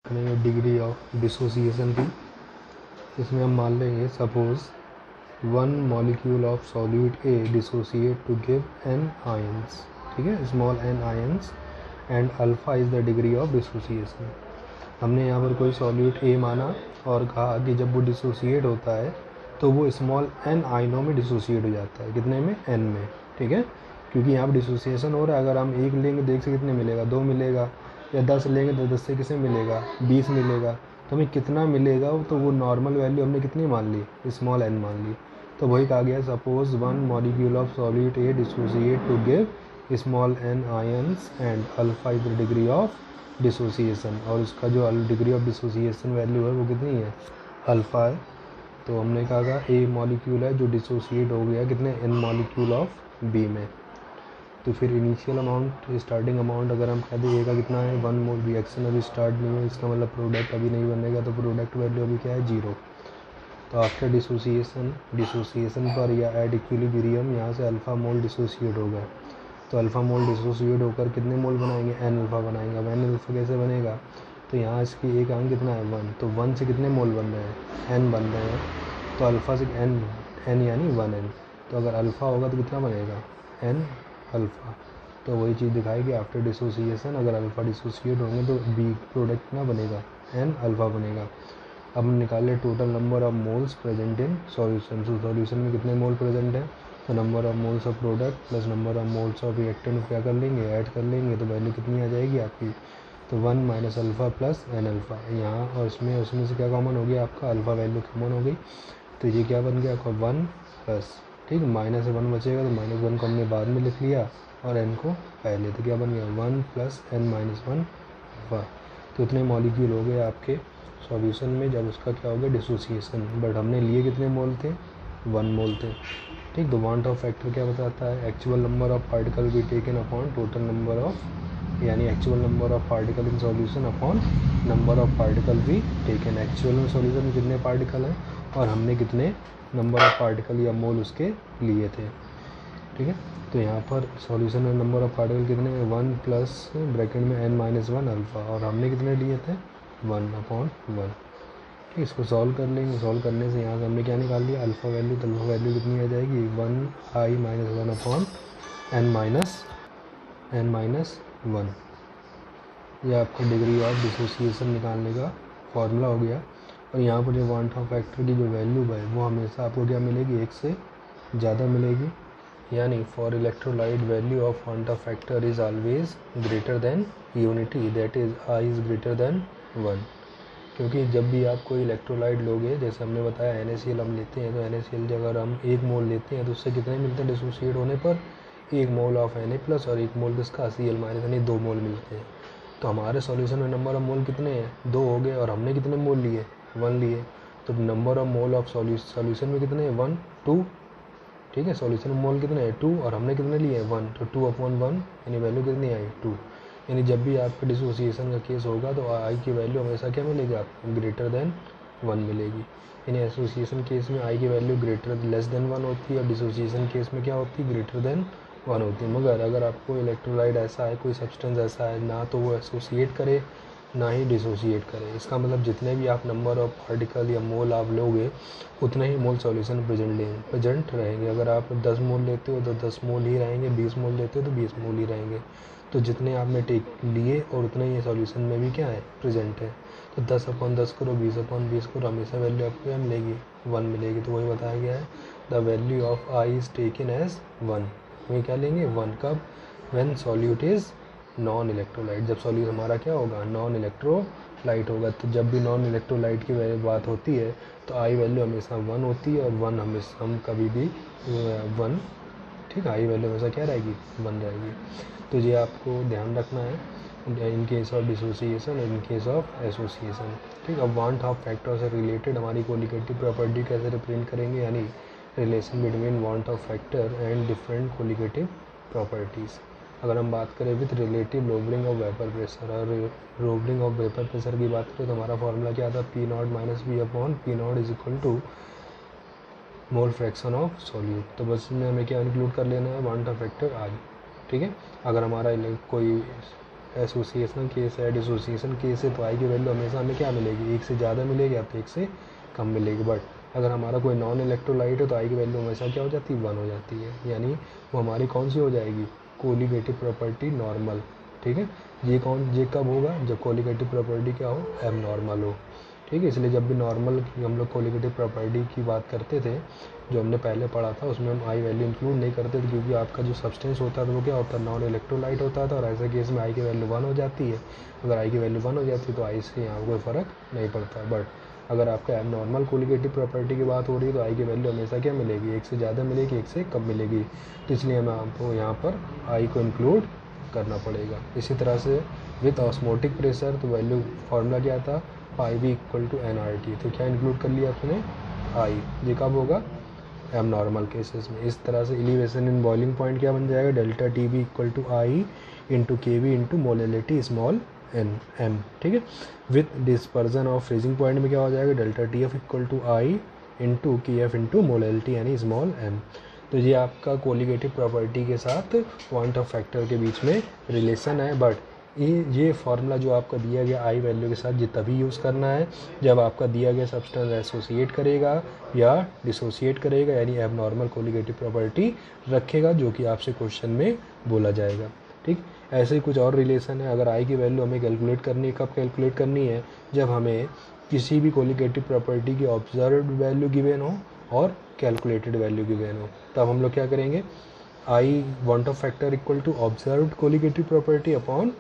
करेंगे degree of dissociation की। इसमें हम मान लेंगे suppose 1 molecule of solute A dissociate to give n ions, ठीक है, small n ions, and alpha is the degree of dissociation. हमने यहाँ पर कोई सॉल्यूट ए माना और कहा कि जब वो डिसोसिएट होता है तो वो स्मॉल n आयनों में डिसोसिएट हो जाता है। कितने में? n में, ठीक है, क्योंकि यहाँ पर डिसोसिएशन हो रहा है। अगर हम 1 लेंगे तो 1 से कितने मिलेगा? 2 मिलेगा, या 10 लेंगे तो 10 से किसे मिलेगा? 20 मिलेगा। तो हमें कितना मिलेगा? तो वो नॉर्मल वैल्यू हमने कितनी मान ली? स्मॉल n मान ली। तो वही कहा गया suppose 1 molecule of solute A dissociate to give small n ions and alpha is the degree of dissociation, और उसका जो डिग्री ऑफ डिसोसिएशन वैल्यू है वो कितनी है? अल्फ़ा है। तो हमने कहा ए मॉलिक्यूल है जो डिसोसिएट हो गया कितने? n मॉलिक्यूल ऑफ बी में। तो फिर इनिशियल अमाउंट, स्टार्टिंग अमाउंट अगर हम कहते हैं ए का कितना है? 1 मोल, रिएक्शन अभी स्टार्ट नहीं है, इसका मतलब प्रोडक्ट अभी नहीं बनेगा, तो प्रोडक्ट वैल्यू अभी क्या है? 0। तो आफ्टर डिसोसिएशन पर या एट इक्विलिब्रियम यहाँ से अल्फ़ा मोल डिसोसिएट हो गया। तो अल्फ़ा मोल डिसोसिएट होकर कितने मोल बनाएंगे? n अल्फ़ा बनाएंगे। अब n अल्फ़ा कैसे बनेगा? तो यहाँ इसकी एक अंक कितना है? 1। तो 1 से कितने मोल बन रहे हैं? n बन रहे हैं। तो अल्फ़ा से n यानी 1n। तो अगर अल्फ़ा होगा तो कितना बनेगा? n alpha. तो वही चीज़ दिखाएगी आफ्टर डिसोसिएशन, अगर अल्फ़ा डिसोसिएट होंगे तो बी प्रोडक्ट कितना बनेगा? n अल्फ़ा बनेगा। अब हम निकाले total number of moles present in solution. तो सॉल्यूशन में कितने मोल प्रेजेंट है? तो number of moles of product plus number of moles of reactant क्या कर लेंगे? ऐड कर लेंगे। तो वैल्यू कितनी आ जाएगी आपकी? तो 1 minus alpha plus n alpha. यहाँ और उसमें से क्या कॉमन हो गया आपका? अल्फ़ा वैल्यू कॉमन हो गई। तो ये क्या बन गया आपका? 1 प्लस, ठीक, माइनस 1 बचेगा, तो माइनस 1 को हमने बाद में लिख लिया और n को पहले। तो क्या बन गया? 1 प्लस n माइनस 1 अल्फ़ा। तो इतने मॉलिक्यूल हो गए आपके सॉल्यूशन में जब उसका क्या हो गया? डिसोसिएशन। बट हमने लिए कितने मोल थे? 1 मोल थे, ठीक। तो वांट ऑफ फैक्टर क्या बताता है? Actual number of particle be taken upon total number of, यानी actual number of particle in solution upon number of particle be taken. Actual में सॉल्यूशन में कितने पार्टिकल हैं और हमने कितने नंबर ऑफ पार्टिकल या मोल उसके लिए थे, ठीक है। तो यहाँ पर सॉल्यूशन में नंबर ऑफ पार्टिकल कितने हैं? 1 प्लस ब्रैकेट में n माइनस 1 अल्फ़ा, और हमने कितने लिए थे? 1 अपॉन 1, ठीक। इसको सॉल्व कर लेंगे। सॉल्व करने से यहाँ से हमने क्या निकाल लिया? Alpha value. तो अल्फ़ा वैल्यू कितनी आ जाएगी? 1i minus 1 upon n minus 1। यह आपको डिग्री ऑफ डिसोसिएशन निकालने का फॉर्मूला हो गया। और यहाँ पर जो वांट ऑफ फैक्टर की जो वैल्यू है वो हमेशा आपको क्या मिलेगी? 1 से ज़्यादा मिलेगी। यानी for electrolyte value of want of factor is always greater than unity, that is i is greater than 1। क्योंकि जब भी आप कोई इलेक्ट्रोलाइट लोगे, जैसे हमने बताया NaCl हम लेते हैं, तो NaCl अगर हम 1 मोल लेते हैं तो उससे कितने मिलते हैं डिसोसिएट होने पर? 1 मोल ऑफ Na प्लस और 1 मोल किसका? Cl माइनस, यानी 2 मोल मिलते हैं। तो हमारे सॉल्यूशन में नंबर ऑफ मोल कितने हैं? 2 हो गए, और हमने कितने मोल लिए? 1 लिए। तो number of mole of solution में कितने हैं? 1 2, ठीक है। सॉल्यूशन में मोल कितने हैं? 2, और हमने कितने लिए? 1। तो 2 अपॉन 1 यानी वैल्यू कितनी आई? 2। यानी जब भी आपका डिसोसिएशन का केस होगा तो आई की वैल्यू हमेशा क्या मिलेगी आपको? ग्रेटर देन 1 मिलेगी। यानी एसोसिएशन केस में आई की वैल्यू ग्रेटर लेस देन 1 होती है, और डिसोसिएशन केस में क्या होती है? ग्रेटर देन 1 होती है। मगर अगर आपको इलेक्ट्रोलाइट ऐसा है, कोई सब्सटेंस ऐसा है, ना तो वो एसोसिएट करे ना ही डिसोसिएट करे, इसका मतलब जितने भी आप नंबर ऑफ पार्टिकल या मोल आप लोगे उतने ही मोल सॉल्यूशन प्रेजेंट रहेंगे। अगर आप 10 मोल लेते हो तो 10 मोल ही रहेंगे, 20 मोल लेते हो तो 20 मोल ही रहेंगे। तो जितने आपने टेक लिए और उतने ही सॉल्यूशन में भी क्या है? प्रेजेंट है। तो 10 अपॉन 10 करो, 20 अपॉन 20 करो, हमेशा वैल्यू आपको क्या मिलेगी? 1 मिलेगी। तो वही बताया गया है, the value of i is taken as 1। वही क्या लेंगे? 1 कब? When solute is non electrolyte, जब सॉल्यूट हमारा क्या होगा? नॉन इलेक्ट्रोलाइट होगा। तो जब भी नॉन इलेक्ट्रोलाइट की बात होती है तो आई वैल्यू हमेशा 1 होती है, और 1 हमेशा हम कभी भी 1, ठीक है, आई वैल्यू हमेशा क्या रहेगी? 1 रहेगी। तो ये आपको ध्यान रखना है in case of dissociation, in case of association, ठीक। अब वांट ऑफ फैक्टर से रिलेटेड हमारी कोलिगेटिव प्रॉपर्टी कैसे रिप्रेजेंट करेंगे, यानी relation between van't of factor and different colligative properties. अगर हम बात करें with relative lowering of vapour pressure, और लोबरिंग ऑफ वेपर प्रेशर की बात करें तो हमारा फॉर्मूला क्या था? P0 minus B upon P0 is equal to mole fraction of solute. तो बस इसमें हमें क्या इंक्लूड कर लेना है? वांट ऑफ फैक्टर आई, ठीक है। अगर हमारा कोई एसोसिएशन केस है, डिसोसिएशन केस है, तो आई की वैल्यू हमेशा हमें क्या मिलेगी, एक से ज़्यादा मिलेगी या तो एक से कम मिलेगी। बट अगर हमारा कोई नॉन इलेक्ट्रोलाइट है तो आई की वैल्यू हमेशा क्या हो जाती है, 1 हो जाती है, यानी वो हमारी कौन सी हो जाएगी, कोलिगेटिव प्रॉपर्टी नॉर्मल। ठीक है, ये कब होगा, जब कोलिगेटिव प्रॉपर्टी क्या हो, एबनॉर्मल हो। ठीक है, इसलिए जब भी नॉर्मल हम लोग कोलिगेटिव प्रॉपर्टी की बात करते थे, जो हमने पहले पढ़ा था, उसमें हम आई वैल्यू इंक्लूड नहीं करते थे, क्योंकि आपका जो सब्सटेंस होता था वो क्या होता है, नॉन इलेक्ट्रोलाइट होता था, और ऐसे केस में आई की वैल्यू 1 हो जाती है। अगर आई की वैल्यू 1 हो जाती है तो आई से यहाँ कोई फ़र्क नहीं पड़ता। बट अगर आपका एबनॉर्मल कोलिगेटिव प्रॉपर्टी की बात हो रही है तो आई की वैल्यू हमेशा क्या मिलेगी, एक से ज़्यादा मिलेगी, एक से कम मिलेगी। तो इसलिए हमें आपको यहाँ पर आई को इंक्लूड करना पड़ेगा। इसी तरह से विथ ऑस्मोटिक प्रेशर, तो वैल्यू फार्मूला क्या था, pi be equal to n R T. तो क्या इंक्लूड कर लिया आपने, आई। ये कब होगा, एबनॉर्मल केसेस में। इस तरह से एलिवेशन इन बॉइलिंग पॉइंट क्या बन जाएगा, delta T be equal to i into K b into molality small n m. ठीक है, with depression of freezing point में क्या हो जाएगा, delta T f equal to i into K f into molality यानी स्मॉल एम। तो ये आपका कोलिगेटिव प्रॉपर्टी के साथ पॉइंट ऑफ फैक्टर के बीच में रिलेशन है। बट ये फार्मूला जो आपका दिया गया आई वैल्यू के साथ ये तभी यूज़ करना है जब आपका दिया गया सब्सटेंस एसोसिएट करेगा या डिसोसिएट करेगा, यानी एबनॉर्मल कोलिगेटिव प्रॉपर्टी रखेगा, जो कि आपसे क्वेश्चन में बोला जाएगा। ठीक, ऐसे ही कुछ और रिलेशन है। अगर आई की वैल्यू हमें कैलकुलेट करनी है, कब कैलकुलेट करनी है, जब हमें किसी भी कोलिगेटिव प्रॉपर्टी की ऑब्जर्व्ड वैल्यू गिवन हो और कैलकुलेटेड वैल्यू गिवन हो, तब हम लोग क्या करेंगे, i point of factor equal to observed colligative property upon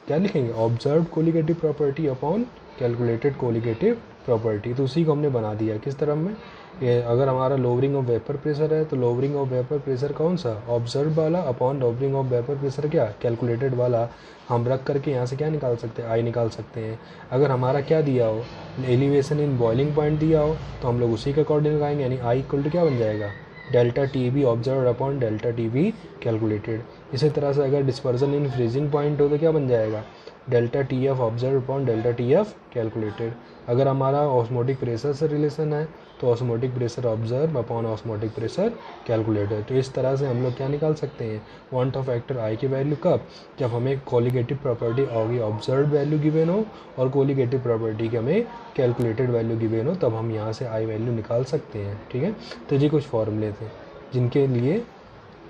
क्या लिखेंगे, observed colligative property upon calculated colligative property. तो उसी को हमने बना दिया किस तरह में, ये अगर हमारा लोअरिंग ऑफ वेपर प्रेशर है तो लोअरिंग ऑफ वेपर प्रेशर कौन सा, ऑब्जर्व वाला, upon lowering of vapour pressure क्या, कैलकुलेटेड वाला। हम रख करके यहाँ से क्या निकाल सकते हैं, आई निकाल सकते हैं। अगर हमारा क्या दिया हो, एलिवेशन इन बॉइलिंग पॉइंट दिया हो, तो हम लोग उसी के अकॉर्डिंग लगाएंगे, यानी आई इक्वल टू क्या बन जाएगा, delta T B observe upon delta T be calculated. इसी तरह से अगर डिस्पर्जन इन फ्रीजिंग पॉइंट हो तो क्या बन जाएगा, delta T F observe upon delta T F calculated. अगर हमारा ऑस्मोटिक प्रेशर से रिलेशन है तो osmotic pressure observe upon osmotic pressure calculated. तो इस तरह से हम लोग क्या निकाल सकते हैं, पॉइंट ऑफ फैक्टर आई की वैल्यू कब, जब हमें कोलिगेटिव प्रॉपर्टी होगी ऑब्जर्व वैल्यू गिवन हो और कोलिगेटिव प्रॉपर्टी की हमें कैलकुलेटेड वैल्यू गिवन हो, तब हम यहाँ से आई वैल्यू निकाल सकते हैं। ठीक है, तो ये कुछ फॉर्मूले थे जिनके लिए,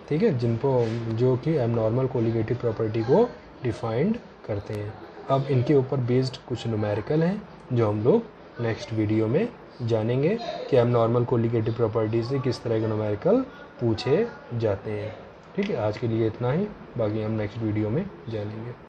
ठीक है, जिनको जो कि एबनॉर्मल कोलिगेटिव प्रॉपर्टी को डिफाइंड करते हैं। अब इनके ऊपर बेस्ड कुछ न्यूमेरिकल हैं जो हम लोग नेक्स्ट वीडियो में जानेंगे कि एबनॉर्मल कोलिगेटिव प्रॉपर्टी से किस तरह के न्यूमेरिकल पूछे जाते हैं। ठीक है, आज के लिए इतना ही, बाकी हम नेक्स्ट वीडियो में जानेंगे।